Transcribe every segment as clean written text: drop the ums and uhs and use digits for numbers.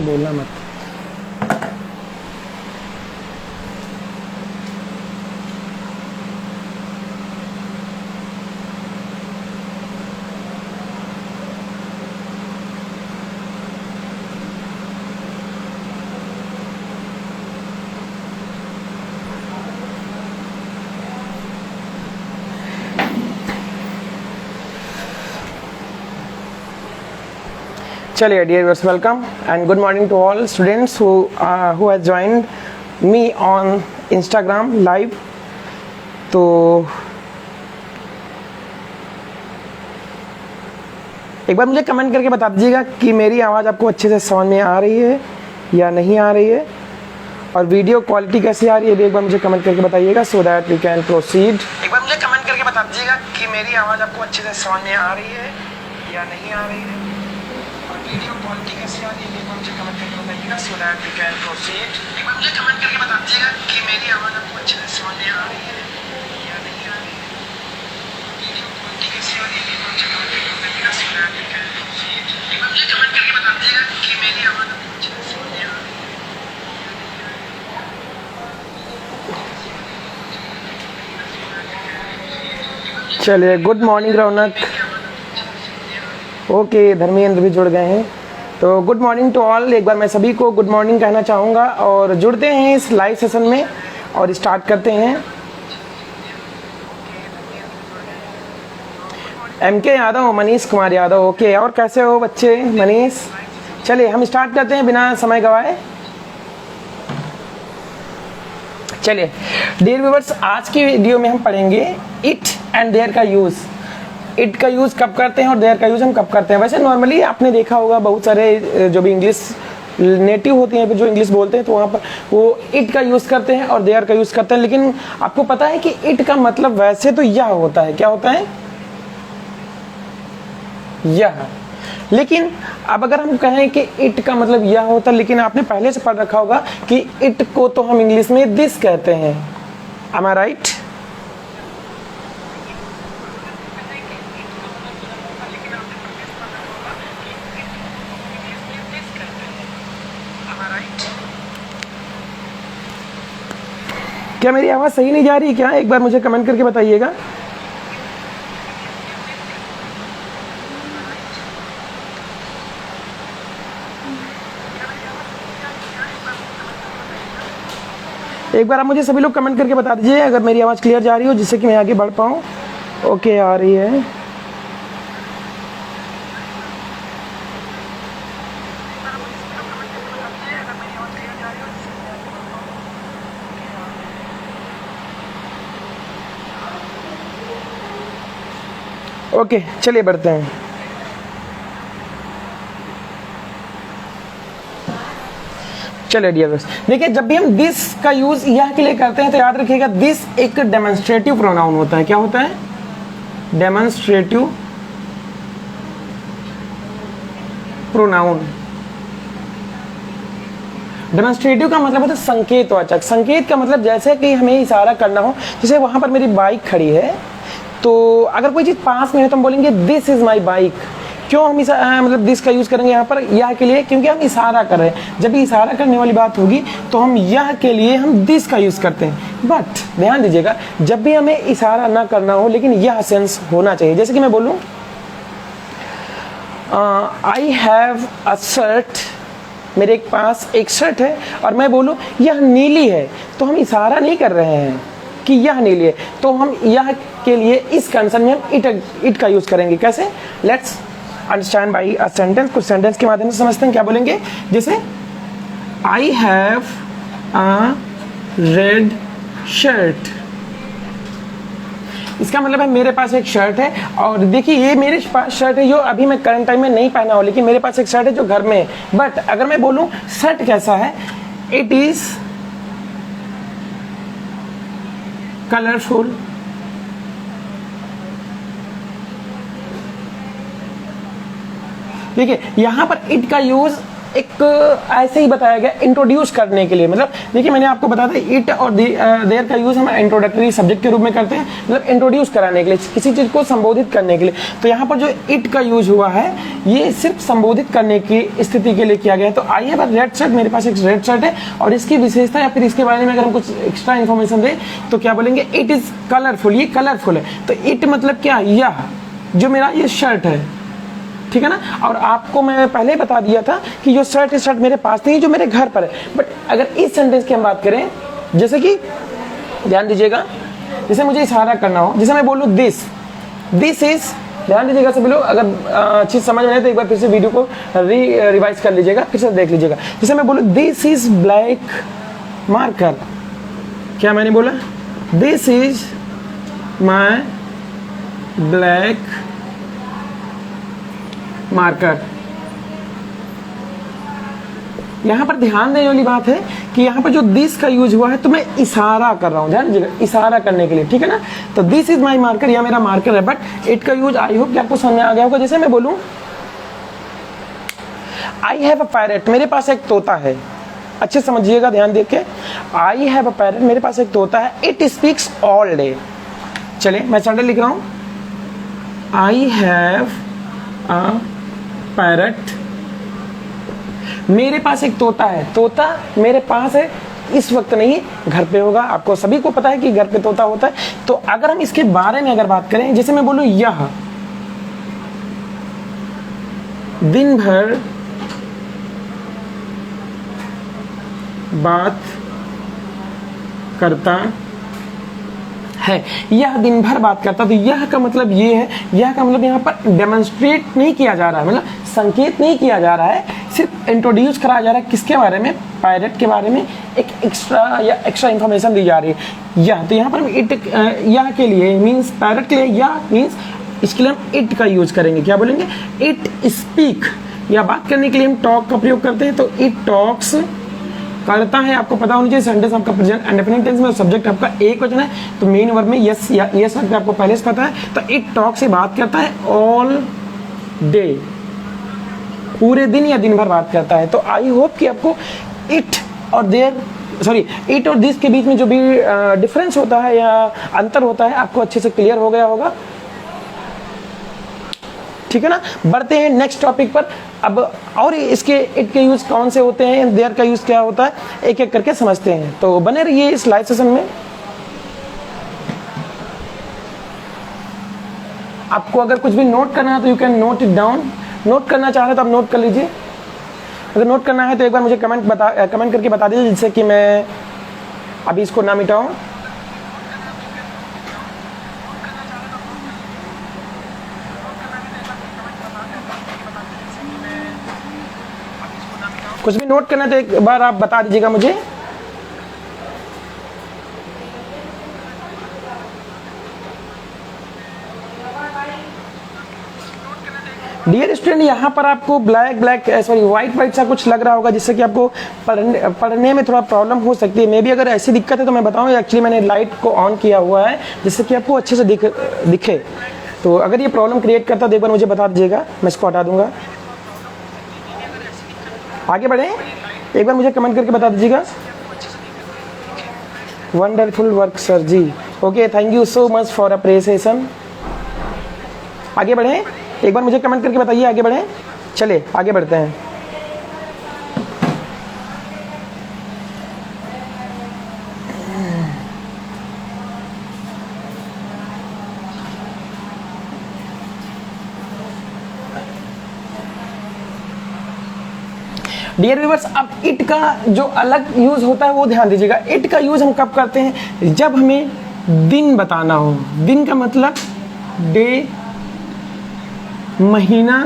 बोलना मत। चलिए dear viewers, welcome and good morning to all students who has joined me on Instagram live. तो एक बार मुझे कमेंट करके बता दीजिएगा कि मेरी आवाज़ आपको अच्छे से समझ में आ रही है या नहीं आ रही है, और वीडियो क्वालिटी कैसी आ रही है भी एक बार मुझे कमेंट करके बताइएगा, so that we can proceed. एक बार मुझे कमेंट करके बता दीजिएगा कि मेरी आवाज़ आपको अच्छे से समझ में आ रही है या नहीं आ रही है, वीडियो क्वालिटी कैसी आ रही है मुझे कमेंट करके बताइएगा, so that we can proceed. एक बार मुझे कमेंट करके बता दीजिएगा कि मेरी आवाज़ आपको अच्छे से समझ में आ रही है या नहीं आ रही है, वीडियो क्वालिटी कैसी आ रही है मुझे कमेंट करके बताइएगा, so that we can proceed. एक बार मुझे कमेंट करके बता दीजिएगा कि मेरी आवाज़ आपको अच्छे से समझ में आ रही है या नहीं आ रही है। चलिए, गुड मॉर्निंग रौनक। ओके, धर्मेंद्र भी जुड़ गए हैं, तो गुड मॉर्निंग टू ऑल। एक बार मैं सभी को गुड मॉर्निंग कहना चाहूँगा और जुड़ते हैं इस लाइव सेशन में और स्टार्ट करते हैं। MK Yadav, Manish Kumar Yadav, okay. और कैसे हो बच्चे? मनीष, चलिए हम स्टार्ट करते हैं बिना समय गवाए। चलिए डियर व्यूअर्स, आज की वीडियो में हम पढ़ेंगे इट एंड देयर का यूज़। इट का यूज़ कब करते हैं और देयर का यूज़ हम कब करते हैं। वैसे नॉर्मली आपने देखा होगा बहुत सारे जो भी इंग्लिश नेटिव होते हैं जो इंग्लिश बोलते हैं तो वहाँ पर वो इट का यूज़ करते हैं और देयर का यूज़ करते हैं, लेकिन आपको पता है कि इट का मतलब वैसे तो यह होता है। क्या होता है? यह। लेकिन अब अगर हम कहें कि इट का मतलब यह होता है, लेकिन आपने पहले से पढ़ रखा होगा कि इट को तो हम इंग्लिश में दिस कहते हैं। एम आई राइट? क्या मेरी आवाज़ सही नहीं जा रही क्या? एक बार मुझे कमेंट करके बताइएगा। एक बार आप मुझे सभी लोग कमेंट करके बता दीजिए अगर मेरी आवाज़ क्लियर जा रही हो, जिससे कि मैं आगे बढ़ पाऊँ। ओके, आ रही है। ओके, चलिए बढ़ते हैं। चलिए डियर दोस्त, देखिए जब भी हम दिस का यूज यह के लिए करते हैं तो याद रखिएगा दिस एक डेमोन्स्ट्रेटिव प्रोनाउन होता है। क्या होता है? Demonstrative pronoun. डेमोन्स्ट्रेटिव का मतलब होता है संकेतवाचक। संकेत का मतलब जैसे कि हमें इशारा करना हो, जैसे वहां पर मेरी बाइक खड़ी है तो अगर कोई चीज़ पास में है तो हम बोलेंगे दिस इज़ माई बाइक। क्यों हम मतलब दिस का यूज़ करेंगे यहाँ पर यह के लिए? क्योंकि हम इशारा कर रहे हैं। जब भी इशारा करने वाली बात होगी तो हम यह के लिए हम दिस का यूज़ करते हैं। बट ध्यान दीजिएगा, जब भी हमें इशारा ना करना हो लेकिन यह सेंस होना चाहिए। जैसे कि मैं बोलूँ आई हैव अ शर्ट, मेरे पास एक शर्ट है, और मैं बोलूँ यह नीली है, तो हम इशारा नहीं कर रहे हैं कि यह नीली है, तो हम यह के लिए इस कंसर्न में हम इट का यूज़ करेंगे। कैसे? Let's understand by a sentence. कुछ सेंटेंस के माध्यम से समझते हैं। क्या बोलेंगे? जैसे I have a red shirt, इसका मतलब है मेरे पास एक शर्ट है, और देखिए ये मेरे पास शर्ट है जो अभी मैं करंट टाइम में नहीं पहना हूँ, लेकिन मेरे पास एक शर्ट है जो घर में है। बट अगर मैं बोलूँ शर्ट कैसा है, इट इज कलरफुल, देखिए यहां पर इट का यूज एक ऐसे ही बताया गया इंट्रोड्यूस करने के लिए। मतलब देखिए मैंने आपको बताया था इट और देयर का यूज हम इंट्रोडक्टरी सब्जेक्ट के रूप में करते हैं, मतलब इंट्रोड्यूस कराने के लिए, किसी चीज को संबोधित करने के लिए। तो यहाँ पर जो इट का यूज हुआ है ये सिर्फ संबोधित करने की स्थिति के लिए किया गया है। तो I have a red shirt, मेरे पास एक रेड शर्ट है, और इसकी विशेषता या फिर इसके बारे में अगर हम कुछ एक्स्ट्रा इन्फॉर्मेशन दें तो क्या बोलेंगे, इट इज कलरफुल, ये कलरफुल है। तो इट मतलब क्या, यह जो मेरा ये शर्ट है, ठीक है ना। और आपको मैं पहले बता दिया था कि जो शर्ट है, शर्ट मेरे पास नहीं, जो मेरे घर पर है। बट अगर इस सेंटेंस की हम बात करें, जैसे कि ध्यान दीजिएगा, जैसे मुझे इशारा करना हो, जैसे मैं बोलूँ दिस इज, ध्यान दीजिएगा सभी लोग, अगर चीज समझ में आए तो एक बार फिर से वीडियो को रिवाइज कर लीजिएगा, फिर से देख लीजिएगा। जैसे मैं बोलूँ दिस इज ब्लैक मार्कर, क्या मैंने बोला, this is my black marker. यहां पर ध्यान देने वाली बात है कि यहां पर जो दिस का यूज हुआ है तो मैं इशारा कर रहा हूं, ध्यान दीजिएगा, इशारा करने के लिए, ठीक है ना। तो दिस इज माई मार्कर, यह मेरा मार्कर है। बट इट का यूज आई होप कि आपको समझ में आ गया होगा। जैसे मैं बोलूं आई हैव अ पैरट, मेरे पास एक तोता है, अच्छे समझिएगा ध्यान देके, आई हैव अ पैरट, मेरे पास एक तोता है, इट स्पीक्स ऑल डे। चलिए मैं संडे लिख रहा हूं, आई हैव अ पैरट, मेरे पास एक तोता है, तोता मेरे पास है, इस वक्त नहीं, घर पे होगा, आपको सभी को पता है कि घर पे तोता होता है। तो अगर हम इसके बारे में अगर बात करें, जैसे मैं बोलूं यह दिन भर बात करता है, यह दिन भर बात करता, तो यह का मतलब ये है, यह का मतलब यहाँ पर डेमोन्स्ट्रेट नहीं किया जा रहा है, मतलब संकेत नहीं किया जा रहा है, सिर्फ इंट्रोड्यूस कराया जा रहा है, किसके बारे में, पैरट के बारे में एक एक्स्ट्रा इंफॉर्मेशन दी जा रही है। यह तो यहाँ पर इट यह के लिए मीन्स पैरट के लिए, यह मीन्स इसके लिए हम इट का यूज करेंगे, क्या बोलेंगे, इट स्पीक, या बात करने के लिए हम टॉक का प्रयोग करते हैं, तो इट टॉक्स करता है। आपको पता होना चाहिए सेंटेंस आपका प्रेजेंट इंडेफिनिट टेंस में, सब्जेक्ट आपका एक वचन है, तो मेन वर्ब में यस या यस लगता है, आपको पहले से पता है। तो इट टॉक से बात करता है ऑल डे, पूरे दिन या दिन भर बात करता है। तो आई होप कि आपको इट और देयर इट और दिस के बीच में जो भी डिफरेंस होता है या अंतर होता है आपको अच्छे से क्लियर हो गया होगा, ठीक है ना। बढ़ते हैं नेक्स्ट टॉपिक पर। अब और इसके इट के यूज कौन से होते हैं, देयर का यूज क्या होता है, एक एक करके समझते हैं। तो बने रहिए इस लाइव सेशन में। आपको अगर कुछ भी नोट करना है तो you can note it down, note करना चाह रहे तो आप नोट कर लीजिए। अगर नोट करना है तो एक बार मुझे कमेंट करके बता दीजिए, जिससे कि मैं अभी इसको ना मिटाऊं। कुछ भी नोट करना है तो एक बार आप बता दीजिएगा मुझे। डियर स्टूडेंट, यहाँ पर आपको व्हाइट सा कुछ लग रहा होगा, जिससे कि आपको पढ़ने में थोड़ा प्रॉब्लम हो सकती है। मे भी अगर ऐसी दिक्कत है तो मैं बताऊँ, एक्चुअली मैंने लाइट को ऑन किया हुआ है जिससे कि आपको अच्छे से दिखे। तो अगर ये प्रॉब्लम क्रिएट करता है तो एक बार मुझे बता दीजिएगा, मैं इसको हटा दूंगा। आगे बढ़े, एक बार मुझे कमेंट करके बता दीजिएगा। Wonderful work sir ji, okay, thank you so much for appreciation. आगे बढ़े, एक बार मुझे कमेंट करके बताइए, आगे बढ़े। चलिए आगे बढ़ते हैं। डियर व्यूअर्स, अब इट का जो अलग यूज होता है वो ध्यान दीजिएगा। इट का यूज हम कब करते हैं, जब हमें दिन बताना हो। दिन का मतलब डे, महीना,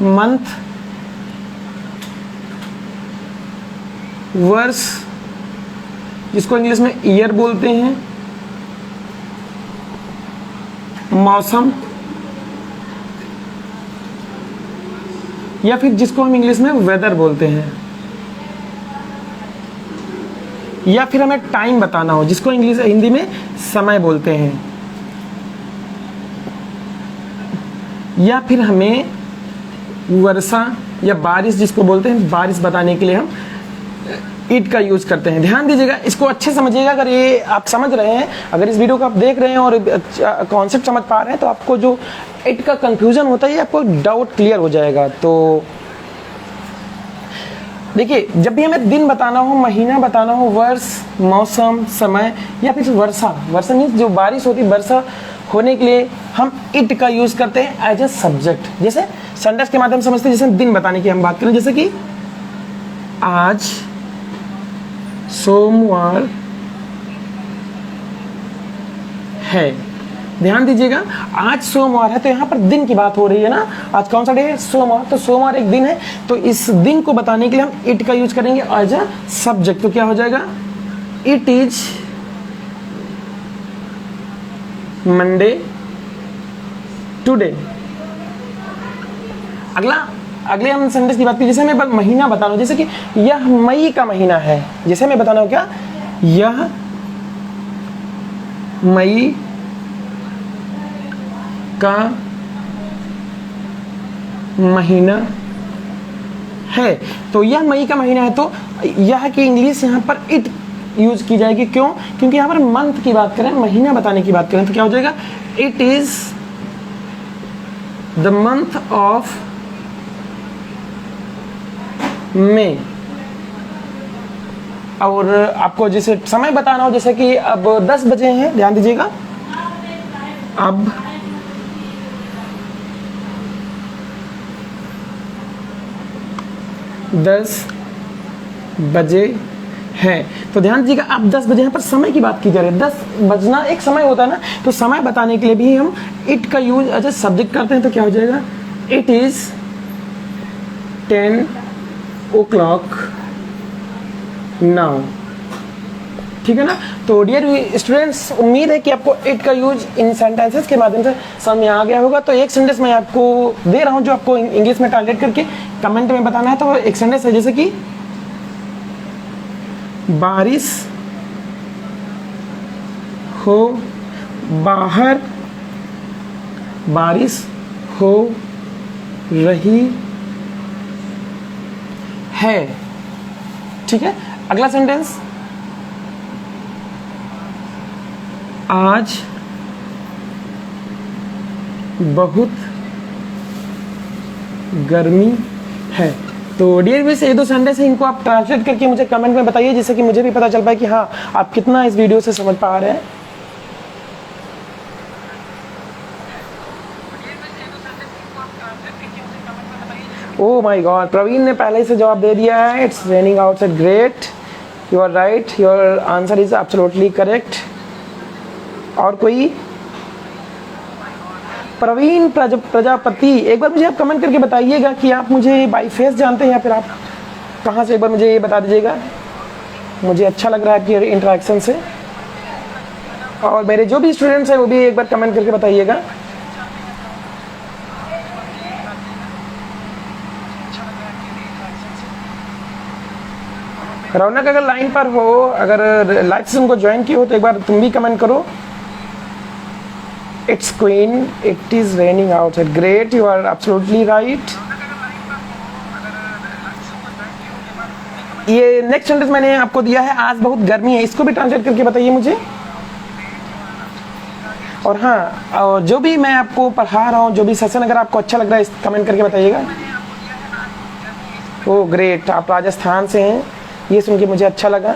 मंथ, वर्ष, जिसको इंग्लिश में ईयर बोलते हैं, मौसम, या फिर जिसको हम इंग्लिश में वेदर बोलते हैं, या फिर हमें टाइम बताना हो, जिसको हिंदी में समय बोलते हैं, या फिर हमें वर्षा या बारिश जिसको बोलते हैं, बारिश बताने के लिए हम इट का यूज करते हैं। ध्यान दीजिएगा, इसको अच्छे समझिएगा। अगर ये आप समझ रहे हैं, अगर इस वीडियो को आप देख रहे हैं और कॉन्सेप्ट समझ पा रहे हैं, तो आपको जो इट का कंफ्यूजन होता है, आपको डाउट क्लियर हो जाएगा। तो देखिए, जब भी हमें दिन बताना हो, महीना बताना हो, वर्ष, मौसम, समय या फिर वर्षा मीन्स जो बारिश होती है, वर्षा होने के लिए हम इट का यूज करते हैं एज ए सब्जेक्ट। जैसे सेंटेंस के माध्यम से समझते हैं। जैसे दिन बताने की हम बात करें, जैसे कि आज सोमवार है। ध्यान दीजिएगा, आज सोमवार है तो यहाँ पर दिन की बात हो रही है ना। आज कौन सा डे है? सोमवार। तो सोमवार एक दिन है, तो इस दिन को बताने के लिए हम इट का यूज करेंगे एज अ सब्जेक्ट। तो क्या हो जाएगा? It is Monday today. अगले हम सेंटेंस की बात करें। जैसे मैं महीना बताना हूं, जैसे कि यह मई का महीना है। जैसे मैं बताना हूं क्या, यह मई का महीना है। तो यह मई का महीना है, तो यह की इंग्लिश यहाँ पर इट यूज की जाएगी। क्यों? क्योंकि यहाँ पर मंथ की बात करें, महीना बताने की बात करें, तो क्या हो जाएगा? It is the month of May. और आपको जैसे समय बताना हो, जैसे कि अब 10 बजे हैं, ध्यान दीजिएगा, अब 10 बजे हैं। तो ध्यान दीजिएगा, अब 10 बजे यहाँ पर समय की बात की जा रही है। 10 बजना एक समय होता है ना, तो समय बताने के लिए भी हम इट का यूज एज ए सब्जेक्ट करते हैं। तो क्या हो जाएगा? It is 10 o'clock now. ठीक है ना। तो डियर स्टूडेंट्स, उम्मीद है कि आपको इट का यूज इन सेंटेंसेस के माध्यम से समझ में आ गया होगा। तो एक सेंटेंस मैं आपको दे रहा हूं जो आपको इंग्लिश में ट्रांसलेट करके कमेंट में बताना है। तो एक सेंटेंस है, जैसे कि बारिश हो बाहर, बारिश हो रही है। ठीक है। अगला सेंटेंस, आज बहुत गर्मी है। तो डियर व्यूअर्स, ये 2 सेंटेंस है, इनको आप ट्रांसलेट करके मुझे कमेंट में बताइए, जिससे कि मुझे भी पता चल पाए कि हाँ, आप कितना इस वीडियो से समझ पा रहे हैं। ओह माय गॉड, प्रवीण ने पहले से जवाब दे दिया है। It's raining outside. Great, you are right, your answer is absolutely correct. और कोई? प्रवीण प्रजापति, एक बार मुझे आप कमेंट करके बताइएगा कि आप मुझे बाई फेस जानते हैं या फिर आप कहाँ से, एक बार मुझे ये बता दीजिएगा। मुझे अच्छा लग रहा है आपकी इंटरेक्शन से। और मेरे जो भी स्टूडेंट्स हैं वो भी एक बार कमेंट करके बताइएगा। रौनक अगर लाइन पर हो, अगर लाइव सेशन को ज्वाइन की हो, तो एक बार तुम भी कमेंट करो। It's queen, it is raining outside. Great, you are absolutely right. ये नेक्स्ट सेंटेंस मैंने आपको दिया है, आज बहुत गर्मी है। इसको भी ट्रांसलेट करके बताइए मुझे। और हाँ, और जो भी मैं आपको पढ़ा रहा हूँ, जो भी सेशन अगर आपको अच्छा लग रहा है, कमेंट करके बताइएगा। ओह ग्रेट, आप राजस्थान से हैं, ये सुन के मुझे अच्छा लगा।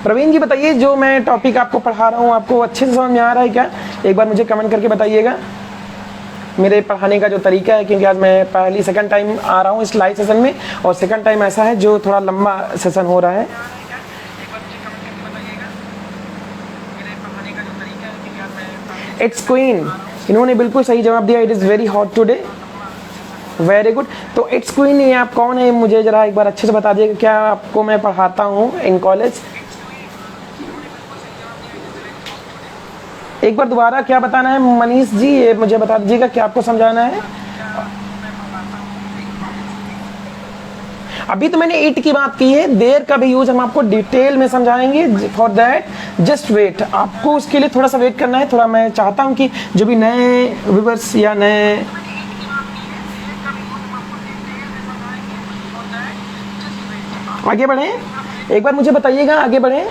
प्रवीण जी बताइए, जो मैं टॉपिक आपको पढ़ा रहा हूँ आपको अच्छे से समझ में आ रहा है क्या? एक बार मुझे कमेंट करके बताइएगा। मेरे पढ़ाने का जो तरीका है, क्योंकि आज मैं सेकंड टाइम आ रहा हूँ इस लाइव सेशन में, और सेकंड टाइम ऐसा है जो थोड़ा लंबा सेशन हो रहा है। इट्स क्वीन, इन्होंने बिल्कुल सही जवाब दिया। It is very hot today. Very good. तो इट्स क्वीन, ये आप कौन है मुझे जरा एक बार अच्छे से बता दीजिएगा। क्या आपको मैं पढ़ाता हूँ इन कॉलेज? एक बार दोबारा क्या बताना है मनीष जी, ये मुझे बता दीजिएगा, क्या आपको समझाना है? अभी तो मैंने इट की बात की है, देयर का भी यूज हम आपको डिटेल में समझाएंगे। फॉर दैट जस्ट वेट, आपको उसके लिए थोड़ा सा वेट करना है। थोड़ा मैं चाहता हूं कि जो भी नए व्यूअर्स या नए आगे बढ़े, एक बार मुझे बताइएगा आगे बढ़े।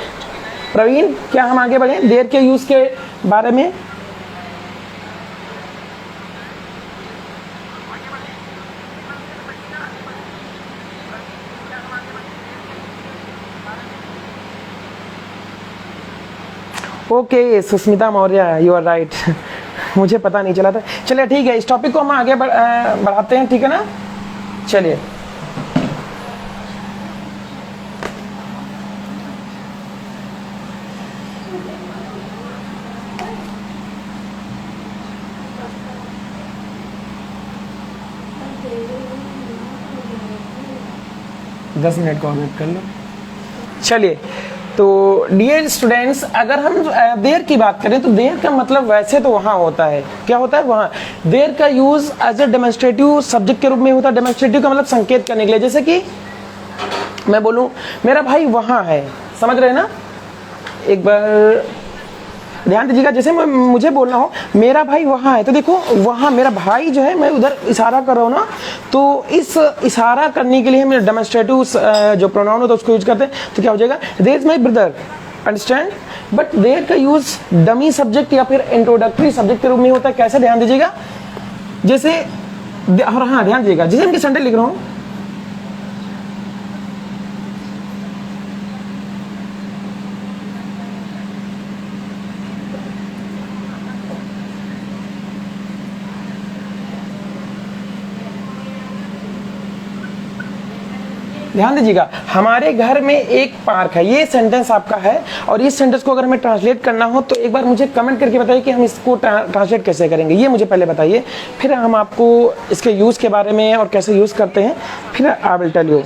प्रवीण, क्या हम आगे बढ़े देयर के यूज के बारे में? Okay Susmita Maurya, you are right. मुझे पता नहीं चला था। चलिए ठीक है, इस टॉपिक को हम आगे बढ़ाते हैं, ठीक है ना? चलिए, दस मिनट का और वेट कर लो। चलिए, तो डियर स्टूडेंट्स, अगर हम देयर की बात करें तो देयर का मतलब वैसे तो वहाँ होता है, क्या होता है वहाँ? देयर का use as a demonstrative subject के रूप में होता है। डेमोन्स्ट्रेटिव का मतलब संकेत करने के लिए। जैसे कि मैं बोलूँ मेरा भाई वहाँ है, समझ रहे हैं ना? एक बार ध्यान दीजिएगा, जैसे मुझे बोलना हो मेरा भाई वहाँ है, तो देखो वहाँ मेरा भाई जो है, मैं उधर इशारा कर रहा हूँ ना, तो इस इशारा करने के लिए हम डेमोन्स्ट्रेटिव जो प्रोनाउन होता है उसको यूज करते हैं। तो क्या हो जाएगा? There is my brother, understand? But there का यूज डमी सब्जेक्ट या फिर इंट्रोडक्टरी सब्जेक्ट के रूप में होता है। कैसे? ध्यान दीजिएगा, जैसे हाँ ध्यान दीजिएगा, जैसे इनके सेंटेंस लिख रहा हूँ, ध्यान दीजिएगा, हमारे घर में एक पार्क है, ये सेंटेंस आपका है। और इस सेंटेंस को अगर हमें ट्रांसलेट करना हो तो एक बार मुझे कमेंट करके बताइए कि हम इसको ट्रांसलेट कैसे करेंगे, ये मुझे पहले बताइए, फिर हम आपको इसके यूज़ के बारे में और कैसे यूज़ करते हैं फिर आई विल टेल यू।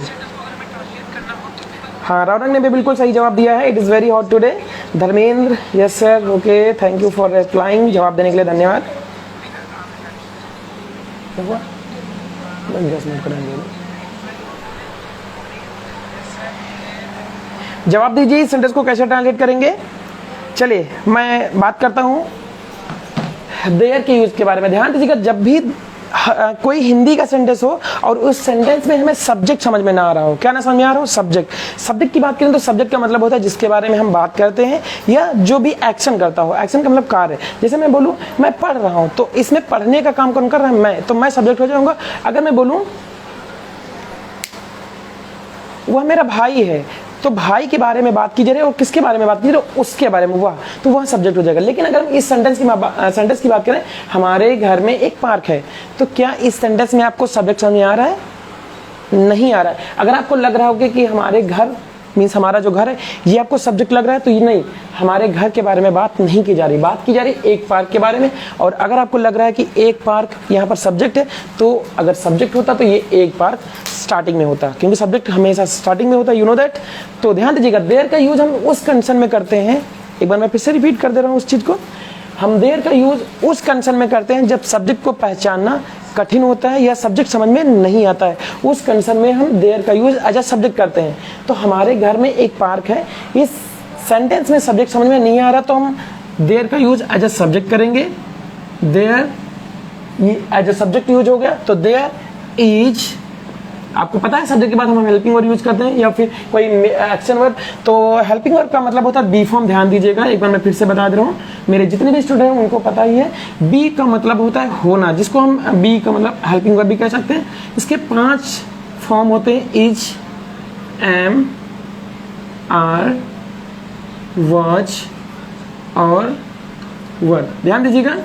हाँ, रौनक ने भी बिल्कुल सही जवाब दिया है। It is very hot today. Dharmendra, yes sir, okay, thank you for replying, जवाब देने के लिए धन्यवाद। 10 मिनट करेंगे, जवाब दीजिए इस सेंटेंस को कैसे ट्रांसलेट करेंगे। चलिए मैं बात करता हूँ देयर के यूज के बारे में। ध्यान दीजिएगा, जब भी कोई हिंदी का सेंटेंस हो और उस सेंटेंस में हमें सब्जेक्ट समझ में ना आ रहा हो, क्या ना समझ में आ रहा हो? सब्जेक्ट। सब्जेक्ट की बात करें तो सब्जेक्ट का मतलब होता है जिसके बारे में हम बात करते हैं या जो भी एक्शन करता हो। एक्शन का मतलब कार्य। जैसे मैं बोलूँ मैं पढ़ रहा हूँ, तो इसमें पढ़ने का काम कौन कर रहा है? मैं, तो मैं सब्जेक्ट हो जाऊंगा। अगर मैं बोलूँ वह मेरा भाई है, तो भाई के बारे में बात की जा रही है और किसके बारे में बात की जा रही है? उसके बारे में, वह, तो वह सब्जेक्ट हो जाएगा। लेकिन अगर हम इस सेंटेंस की बात करें, हमारे घर में एक पार्क है, तो क्या इस सेंटेंस में आपको सब्जेक्ट समझ में आ रहा है? नहीं आ रहा है। अगर आपको लग रहा होगा कि हमारे घर मीन्स हमारा जो घर है ये आपको सब्जेक्ट लग रहा है, तो ये नहीं, हमारे घर के बारे में बात नहीं की जा रही, बात की जा रही एक पार्क के बारे में। और अगर आपको लग रहा है कि एक पार्क यहाँ पर सब्जेक्ट है, तो अगर सब्जेक्ट होता तो ये एक पार्क स्टार्टिंग में होता, क्योंकि सब्जेक्ट हमेशा स्टार्टिंग में होता है, यू नो दैट। तो ध्यान दीजिएगा, देयर का यूज हम उस कंडीशन में करते हैं, एक बार मैं फिर से रिपीट कर दे रहा हूँ उस चीज़ को, हम देयर का यूज उस कंडीशन में करते हैं जब सब्जेक्ट को पहचानना कठिन होता है या सब्जेक्ट समझ में नहीं आता है। उस कंडीशन में हम देयर का यूज एज अ सब्जेक्ट करते हैं। तो हमारे घर में एक पार्क है, इस सेंटेंस में सब्जेक्ट समझ में नहीं आ रहा, तो हम देयर का यूज एज अ सब्जेक्ट करेंगे। There as a subject use हो गया, तो देयर इज, आपको पता है सब्जेक्ट के बाद हम हेल्पिंग वर्ब यूज करते हैं या फिर कोई एक्शन वर्ब। तो हेल्पिंग वर्ब का मतलब होता है बी फॉर्म। ध्यान दीजिएगा, एक बार मैं फिर से बता दे रहा हूँ, मेरे जितने भी स्टूडेंट हैं उनको पता ही है। बी का मतलब होता है होना, जिसको हम बी का मतलब हेल्पिंग वर्ब भी कह सकते हैं। इसके 5 फॉर्म होते हैं, इज, एम, आर, वॉच और वर। ध्यान दीजिएगा,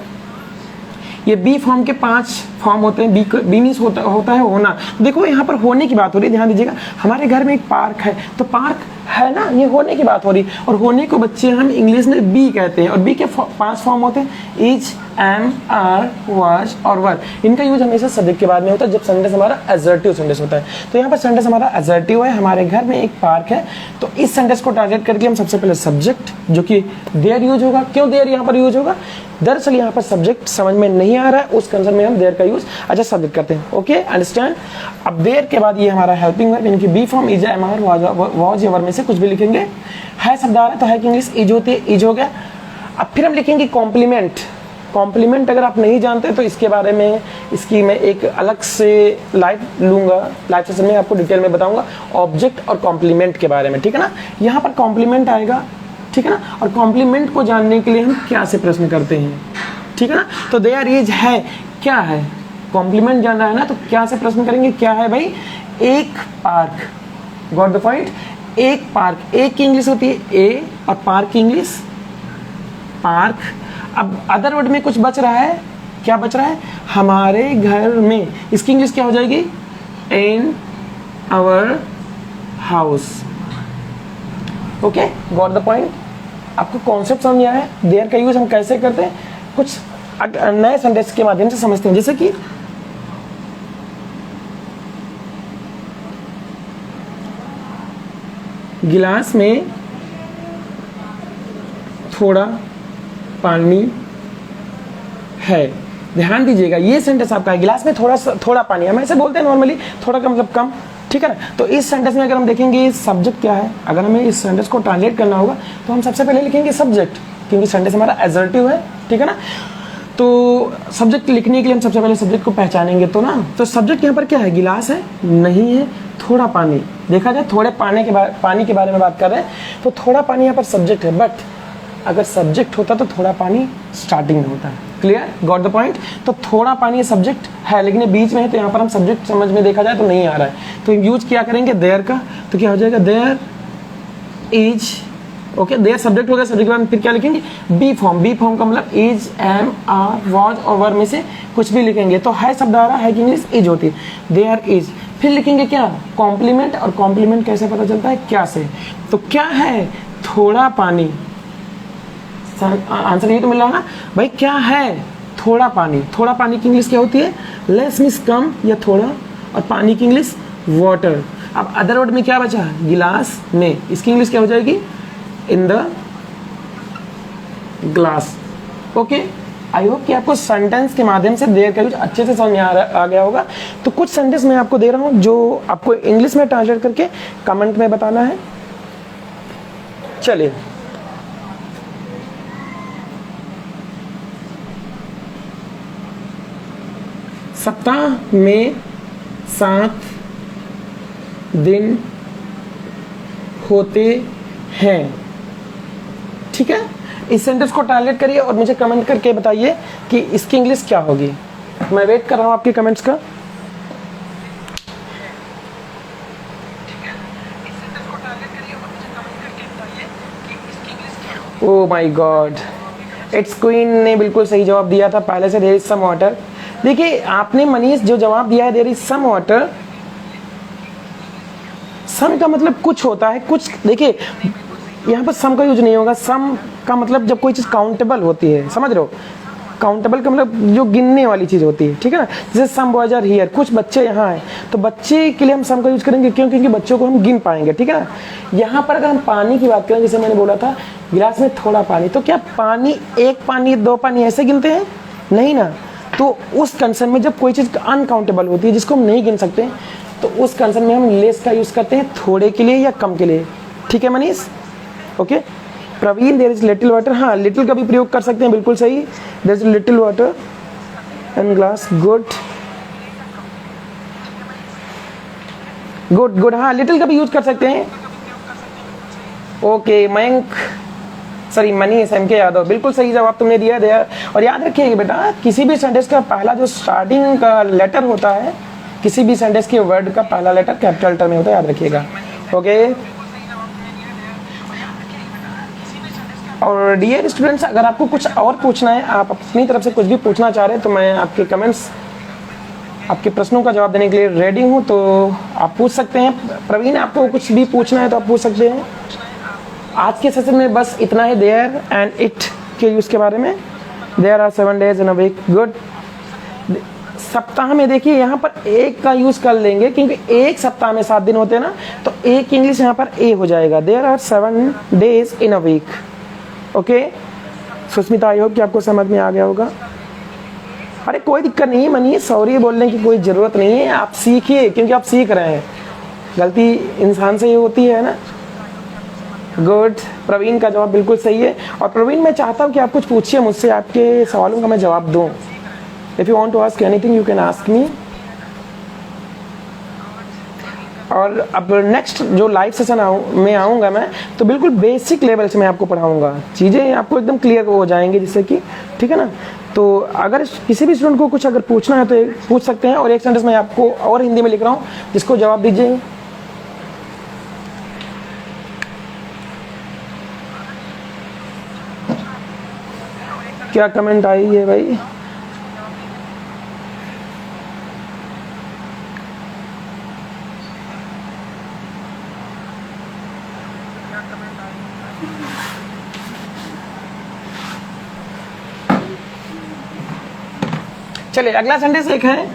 ये बी फॉर्म के 5 फॉर्म होते हैं। बी मीन्स होता है होना। देखो यहाँ पर होने की बात हो रही है, ध्यान दीजिएगा, हमारे घर में एक पार्क है, तो पार्क है ना, ये होने की बात हो रही है। और होने को बच्चे हम इंग्लिश में बी कहते हैं, और बी के 5 फॉर्म होते हैं, इज, एम, आर, वाज और वर। इनका यूज हमेशा सब्जेक्ट के बाद में होता है जब सेंटेंस हमारा एसर्टिव सेंटेंस होता है। तो यहाँ पर सेंटेंस हमारा एसर्टिव है, हमारे घर में एक पार्क है, तो इस सेंटेंस को ट्रांसलेट करके हम सबसे पहले सब्जेक्ट जो कि देयर यूज होगा। क्यों देयर यहाँ पर यूज होगा? दरअसल यहाँ पर सब्जेक्ट समझ में नहीं आ रहा है, उस कंसर्न में हम देयर का यूज अच्छा सब्जेक्ट करते हैं। Okay, understand. अब देयर के बाद ये हमारा हेल्पिंग वर्ब यानी कि be form is, am are, was या वर में से कुछ भी लिखेंगे। है शब्द आ रहा है तो है की इंग्लिश इज होती है, इज हो गया। अब फिर हम लिखेंगे कॉम्प्लीमेंट। कॉम्प्लीमेंट अगर आप नहीं जानते तो इसके बारे में, इसकी मैं एक अलग से लाइव लूंगा, लाइव सेशन में आपको डिटेल में बताऊंगा ऑब्जेक्ट और कॉम्प्लीमेंट के बारे में, ठीक है ना। यहाँ पर कॉम्प्लीमेंट आएगा, ठीक है ना, और कॉम्प्लीमेंट को जानने के लिए हम क्या से प्रश्न करते हैं, ठीक है ना। तो देयर इज है, क्या है, कॉम्प्लीमेंट जानना है ना, तो क्या से प्रश्न करेंगे, क्या है भाई, एक पार्क। गॉट द पॉइंट, एक पार्क, एक की इंग्लिश होती है ए और पार्क की इंग्लिश पार्क। अब अदर वर्ड में कुछ बच रहा है, क्या बच रहा है, हमारे घर में, इसकी इंग्लिश क्या हो जाएगी, in our house. Okay, got the point. आपको कॉन्सेप्ट समझ आया है, देयर का यूज हम कैसे करते हैं, कुछ नए सेंटेंस के माध्यम से समझते हैं। जैसे कि गिलास में थोड़ा पानी है, ध्यान दीजिएगा ये सेंटेंस आपका है, गिलास में थोड़ा पानी, हम ऐसे बोलते हैं नॉर्मली, थोड़ा का मतलब कम, ठीक है ना। तो इस सेंटेंस में अगर हम देखेंगे सब्जेक्ट क्या है, अगर हमें इस सेंटेंस को ट्रांसलेट करना होगा तो हम सबसे पहले लिखेंगे सब्जेक्ट, क्योंकि सेंटेंस हमारा एडजेक्टिव है, ठीक है ना। तो सब्जेक्ट लिखने के लिए हम सबसे पहले सब्जेक्ट को पहचानेंगे तो ना, तो सब्जेक्ट यहाँ पर क्या है, गिलास है, नहीं है, थोड़ा पानी। देखा जाए थोड़े पानी के बारे में बात कर रहे हैं, तो थोड़ा पानी यहाँ पर सब्जेक्ट है, बट अगर सब्जेक्ट होता तो थोड़ा पानी स्टार्टिंग में होता है। Clear, got the point. तो थोड़ा पानी सब्जेक्ट है, लेकिन ये बीच में है, तो यहाँ पर हम सब्जेक्ट समझ में देखा जाए तो नहीं आ रहा है, तो यूज क्या करेंगे देयर का, तो क्या हो जाएगा, there is. Okay, there subject हो गया, सब्जेक्ट के बाद फिर क्या लिखेंगे, बी फॉर्म। बी फॉर्म का मतलब इज, एम, आर, वाज और वर में से कुछ भी लिखेंगे। तो है शब्द आ रहा है कि इंग्लिश इज होती है, देयर इज। फिर लिखेंगे क्या, कॉम्प्लीमेंट। और कॉम्प्लीमेंट कैसे पता चलता है, क्या से, तो क्या है, थोड़ा पानी। आंसर ये तो मिल रहा ना भाई, क्या है, थोड़ा पानी। थोड़ा पानी की इंग्लिश क्या होती है, लेस मींस कम या थोड़ा, और पानी की इंग्लिश वाटर। अब अदर वर्ड में क्या बचा, गिलास में, इसकी इंग्लिश क्या हो जाएगी, in the glass. Okay, I hope कि आपको सेंटेंस के माध्यम से देयर का यूज अच्छे से समझ में आ गया होगा। तो कुछ सेंटेंस मैं आपको दे रहा हूं जो आपको इंग्लिश में ट्रांसलेट करके कमेंट में बताना है। चलिए, सप्ताह में 7 दिन होते हैं, ठीक है। इस सेंटेंस को ट्रांसलेट करिए और मुझे कमेंट करके बताइए कि इसकी इंग्लिश क्या होगी। मैं वेट कर रहा हूं आपके कमेंट्स का। Oh my God, it's queen ने बिल्कुल सही जवाब दिया था पहले से, देयर इज सम वाटर। देखिए आपने मनीष जो जवाब दिया है, देयर इज सम वाटर, सम का मतलब कुछ होता है, कुछ। देखिए यहाँ पर सम का यूज नहीं होगा, सम का मतलब जब कोई चीज़ काउंटेबल होती है, समझ रहे हो, काउंटेबल का मतलब जो गिनने वाली चीज़ होती है, ठीक है ना। जैसे सम बॉयज आर हियर, कुछ बच्चे यहाँ हैं, तो बच्चे के लिए हम सम का यूज करेंगे, क्यों, क्योंकि बच्चों को हम गिन पाएंगे, ठीक है ना। यहाँ पर अगर हम पानी की बात करें, जैसे मैंने बोला था गिलास में थोड़ा पानी, तो क्या पानी, एक पानी, दो पानी ऐसे गिनते हैं, नहीं ना। तो उस कंसर्न में जब कोई चीज़ अनकाउंटेबल होती है, जिसको हम नहीं गिन सकते, तो उस कंसर्न में हम लेस का यूज करते हैं, थोड़े के लिए या कम के लिए, ठीक है Manish. Okay, Praveen, there is little water, हाँ लिटिल का भी प्रयोग कर सकते हैं, बिल्कुल सही, there is little water in glass, good good good, हाँ लिटिल का भी यूज कर सकते हैं। Okay, Mayank, sorry Manish, M K Yadav, बिल्कुल सही जवाब तुमने दिया है। और याद रखिएगा बेटा, किसी भी सेंटेंस का पहला जो स्टार्टिंग का लेटर होता है, किसी भी सेंटेंस के वर्ड का पहला लेटर कैपिटल लेटर में होता है, याद रखिएगा। ओके, और डियर स्टूडेंट्स, अगर आपको कुछ और पूछना है, आप अपनी तरफ से कुछ भी पूछना चाह रहे हैं, तो मैं आपके कमेंट्स, आपके प्रश्नों का जवाब देने के लिए रेडी हूं, तो आप पूछ सकते हैं। प्रवीण, आपको कुछ भी पूछना है तो आप पूछ सकते हैं। आज के सेशन में बस इतना है, देयर एंड इट के यूज़ के बारे में। There are 7 days in a week, good. सप्ताह में देखिए यहाँ पर एक का यूज़ कर लेंगे, क्योंकि एक सप्ताह में 7 दिन होते हैं ना, तो एक इंग्लिश यहाँ पर ए हो जाएगा, there are 7 days in a week. Okay, Susmita, I hope कि आपको समझ में आ गया होगा। अरे कोई दिक्कत नहीं है मनीष, सॉरी बोलने की कोई ज़रूरत नहीं है, आप सीखिए क्योंकि आप सीख रहे हैं, गलती इंसान से ही होती है ना। गुड, प्रवीण का जवाब बिल्कुल सही है। और प्रवीण मैं चाहता हूँ कि आप कुछ पूछिए मुझसे, आपके सवालों का मैं जवाब दूँ। If you want to ask anything you can ask me. और अब नेक्स्ट जो लाइव सेशन में आऊँगा मैं, तो बिल्कुल बेसिक लेवल से मैं आपको पढ़ाऊँगा, चीज़ें आपको एकदम क्लियर हो जाएंगी जिससे कि, ठीक है ना। तो अगर किसी भी स्टूडेंट को कुछ अगर पूछना है तो पूछ सकते हैं। और एक सेंटेंस मैं आपको और हिंदी में लिख रहा हूँ, जिसको जवाब दीजिए। क्या कमेंट आई है भाई? चलिए अगला सेंटेंस एक है,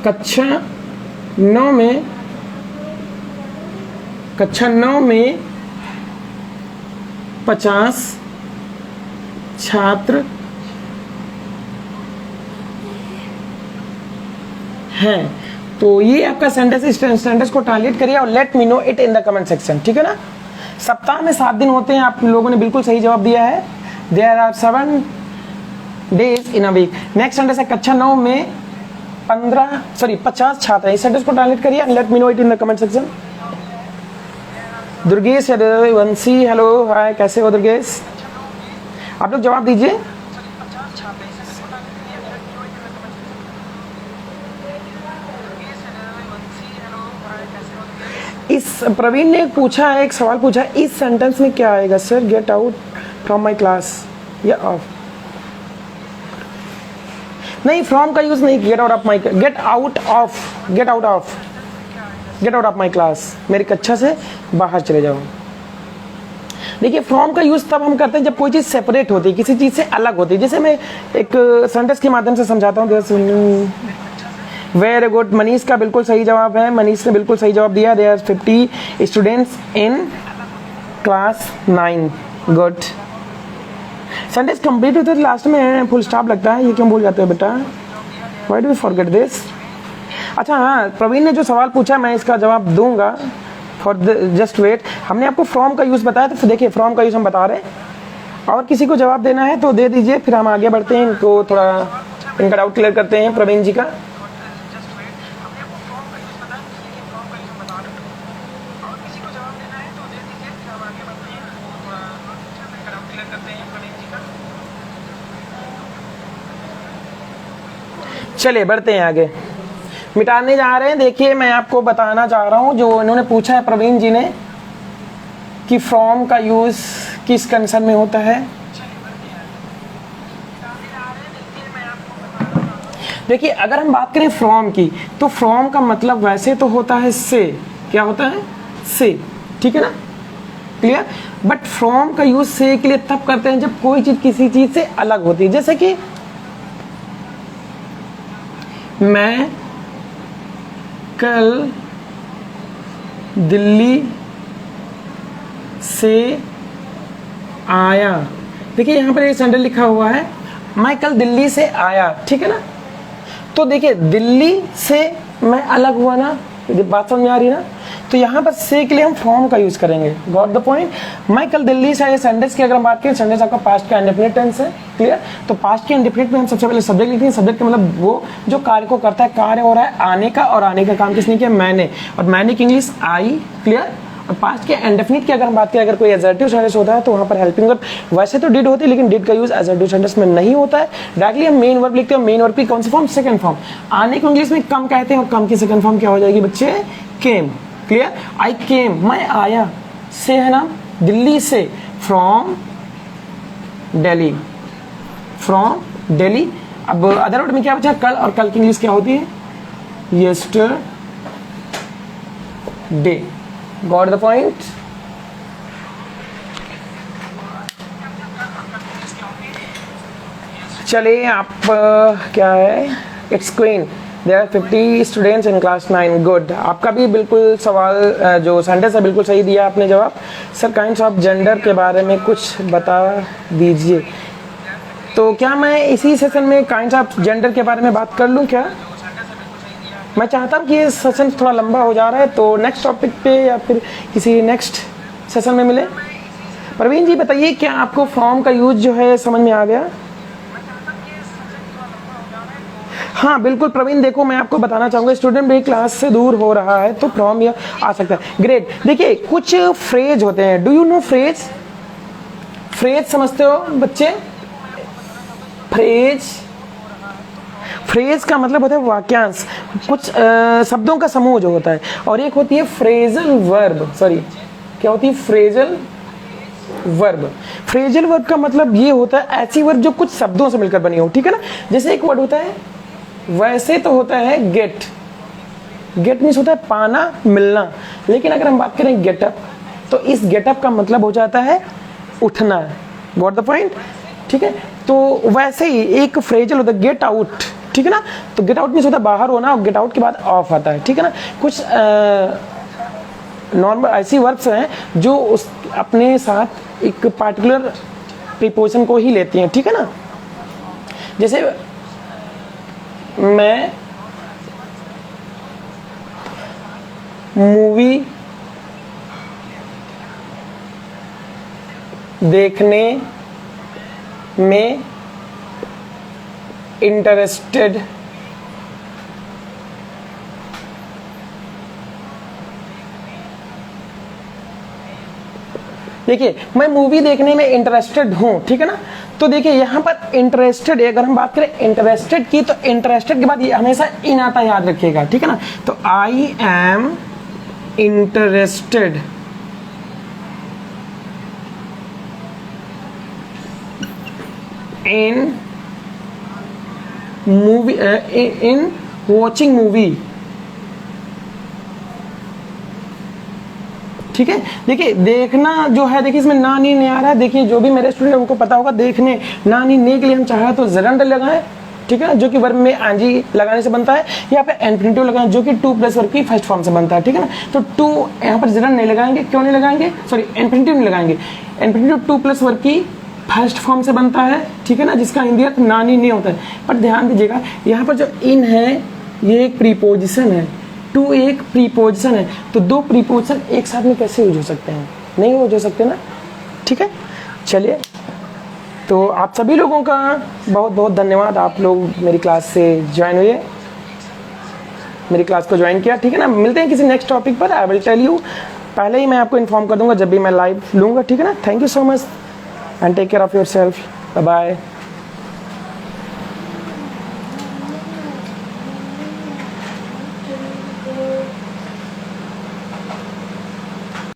कक्षा 9 में 50 छात्र हैं। तो ये आपका सेंटेंस, इस सेंटेंस को ट्रांसलेट करिए और late me know it in the comment section, ठीक है ना। सप्ताह में 7 दिन होते हैं, आप लोगों ने बिल्कुल सही जवाब दिया है। There are 7 days in a week. Next sentence है, कक्षा 9 में 50 छात्र हैं। इस सेंटेंस को ट्रांसलेट करिए, let me know it in the comment section. Durgesh, Vanshi, hello, hi, कैसे हो दुर्गेश? आप लोग जवाब दीजिए। इस प्रवीण ने पूछा है, एक सवाल पूछा है, इस सेंटेंस में क्या आएगा sir? Get out from my class या ऑफ? नहीं, फ्रॉम का यूज नहीं, get out of my class, मेरी कक्षा से बाहर चले जाओ। देखिए फ्रॉम का यूज तब हम करते हैं जब कोई चीज सेपरेट होती है, किसी चीज से अलग होती है। जैसे मैं एक सेंटेंस के माध्यम से समझाता हूँ। वेरी गुड, मनीष का बिल्कुल सही जवाब है, मनीष ने बिल्कुल सही जवाब दिया। There are 50 students in class 9। Good, sentence complete होते तो लास्ट में फुल स्टॉप लगता है, ये क्यों भूल जाते हो बेटा? Why do you forget this? अच्छा हाँ, प्रवीण ने जो सवाल पूछा मैं इसका जवाब दूंगा, फॉर जस्ट वेट। हमने आपको फ्रॉम का यूज़ बताया, तो देखिए फ्रॉम का यूज़ हम बता रहे हैं। और किसी को जवाब देना है तो दे दीजिए, फिर हम आगे बढ़ते हैं, इनको थोड़ा इनका डाउट क्लियर करते हैं प्रवीण जी का। चलिए बढ़ते हैं आगे, मिटाने जा रहे हैं। देखिए मैं आपको बताना चाह रहा हूं, जो इन्होंने पूछा है प्रवीण जी ने कि फ्रॉम का यूज किस कंडीशन में होता है। देखिए अगर हम बात करें फ्रॉम की, तो फ्रॉम का मतलब वैसे तो होता है से, क्या होता है? से, ठीक है ना, क्लियर। बट फ्रॉम का यूज से के लिए तब करते हैं जब कोई चीज किसी चीज से अलग होती है। जैसे कि मैं कल दिल्ली से आया। देखिए यहाँ पर एक सेंटेंस लिखा हुआ है, मैं कल दिल्ली से आया, ठीक है ना। तो देखिए दिल्ली से मैं अलग हुआ ना, बात समझ में आ रही है ना। तो यहाँ पर से के लिए हम फ्रॉम का यूज करेंगे। Got the point. मैं कल दिल्ली से आया, सेंटेंस की अगर हम बात करें, सेंटेंस आपका पास्ट का इंडेफिनिट टेंस है, क्लियर। तो पास्ट के इंडेफिनिट में हम सबसे पहले सब्जेक्ट लिखते हैं। सब्जेक्ट का मतलब वो जो कार्य को करता है, कार्य हो रहा है आने का, और आने का काम किसने किया? मैंने। और मैंने की इंग्लिश आई, क्लियर। और पास्ट के इंडेफिनिट की अगर हम बात करें, अगर कोई एडजेक्टिव सेंटेंस होता है तो वहाँ पर हेल्पिंग वर्ब वैसे तो डिड होती है, लेकिन डिड का यूज एडजेक्टिव सेंटेंस में नहीं होता है। डायरेक्टली हम मेन वर्ब लिखते हैं। मेन वर्ब की कौन सी फॉर्म? Second form. आने को इंग्लिश में कम कहते हैं, और कम की सेकंड फॉर्म क्या हो जाएगी बच्चे? केम, क्लियर। आई केम, मैं आया, से है ना, दिल्ली से, फ्रॉम दिल्ली, फ्रॉम दिल्ली। अब अदर वर्ड में क्या बचा? कल, और कल की इंग्लिश क्या होती है? यस्टरडे। Got the point. चलिए आप क्या है? It's queen, there are 50 students in class 9। Good, आपका भी बिल्कुल सवाल जो सेंटेंस है बिल्कुल सही दिया आपने जवाब। सर काइंड्स ऑफ जेंडर के बारे में कुछ बता दीजिए। तो क्या मैं इसी सेशन में काइंड्स ऑफ जेंडर के बारे में बात कर लूँ क्या? मैं चाहता हूँ कि ये सेशन थोड़ा लंबा हो जा रहा है, तो नेक्स्ट टॉपिक पे या फिर किसी नेक्स्ट सेशन में मिले। प्रवीण जी बताइए, क्या आपको फ्रॉम का यूज जो है समझ में आ गया? हाँ बिल्कुल प्रवीण, देखो मैं आपको बताना चाहूँगा, स्टूडेंट मेरी क्लास से दूर हो रहा है तो फ्रॉम यह आ सकता है। ग्रेट। देखिए कुछ फ्रेज होते हैं, do you know phrase? Phrase समझते हो बच्चे? फ्रेज का मतलब होता है वाक्यांश, कुछ शब्दों का समूह जो होता है। और एक होती है फ्रेजल वर्ब, सॉरी क्या होती है? Phrasal verb. फ्रेजल वर्ब का मतलब ये होता है ऐसी वर्ब जो कुछ शब्दों से मिलकर बनी हो, ठीक है ना। जैसे एक वर्ड होता है, वैसे तो होता है गेट। गेट मीन्स होता है पाना, मिलना। लेकिन अगर हम बात करें गेटअप, तो इस गेटअप का मतलब हो जाता है उठना। Got the point? ठीक है। तो वैसे ही एक फ्रेजल होता है गेट आउट, ठीक है ना। तो गेट आउट मीन्स होता है बाहर होना, और गेट आउट के बाद ऑफ आता है, ठीक है ना। कुछ नॉर्मल ऐसी वर्ब्स हैं जो उस अपने साथ एक पार्टिकुलर प्रीपोजिशन को ही लेती हैं, ठीक है ना। जैसे मैं मूवी देखने में इंटरेस्टेड देखिए मैं मूवी देखने में इंटरेस्टेड हूं, ठीक है ना। तो देखिए यहाँ पर इंटरेस्टेड, अगर हम बात करें इंटरेस्टेड की, तो इंटरेस्टेड के बाद ये हमेशा इन आता, याद रखिएगा, ठीक है ना। तो I am interested in movie, in watching movie, ठीक है। देखिए देखना जो है, देखिए इसमें ना नी नहीं आ रहा है। देखिए जो भी मेरे स्टूडेंट उनको पता होगा, देखने ना नी ने के लिए हम चाहे तो जरंड लगाएं, ठीक है, जो कि वर्ब में एनजी लगाने से बनता है, या फिर इन्फिनिटिव लगाएं जो कि टू प्लस वर्ब की फर्स्ट फॉर्म से बनता है, ठीक है ना। तो टू यहाँ पर जरंड नहीं लगाएंगे, क्यों नहीं लगाएंगे? सॉरी इन्फिनिटिव नहीं लगाएंगे। इन्फिनिटिव टू प्लस वर्ब की फर्स्ट फॉर्म से बनता है, ठीक है ना, जिसका हिंदी अर्थ ना नी नहीं होता है। पर ध्यान दीजिएगा यहाँ पर जो इन है ये एक प्रीपोजिशन है, टू एक प्रीपोजिशन है। तो दो प्रीपोजिशन एक साथ में कैसे यूज हो सकते हैं? नहीं यूज हो सकते ना, ठीक है। चलिए, तो आप सभी लोगों का बहुत बहुत धन्यवाद, आप लोग मेरी क्लास से ज्वाइन हुए, मेरी क्लास को ज्वाइन किया, ठीक है ना। मिलते हैं किसी नेक्स्ट टॉपिक पर। आई विल टेल यू, पहले ही मैं आपको इन्फॉर्म कर दूंगा जब भी मैं लाइव लूँगा, ठीक है ना। Thank you so much and take care of yourself. Bye bye.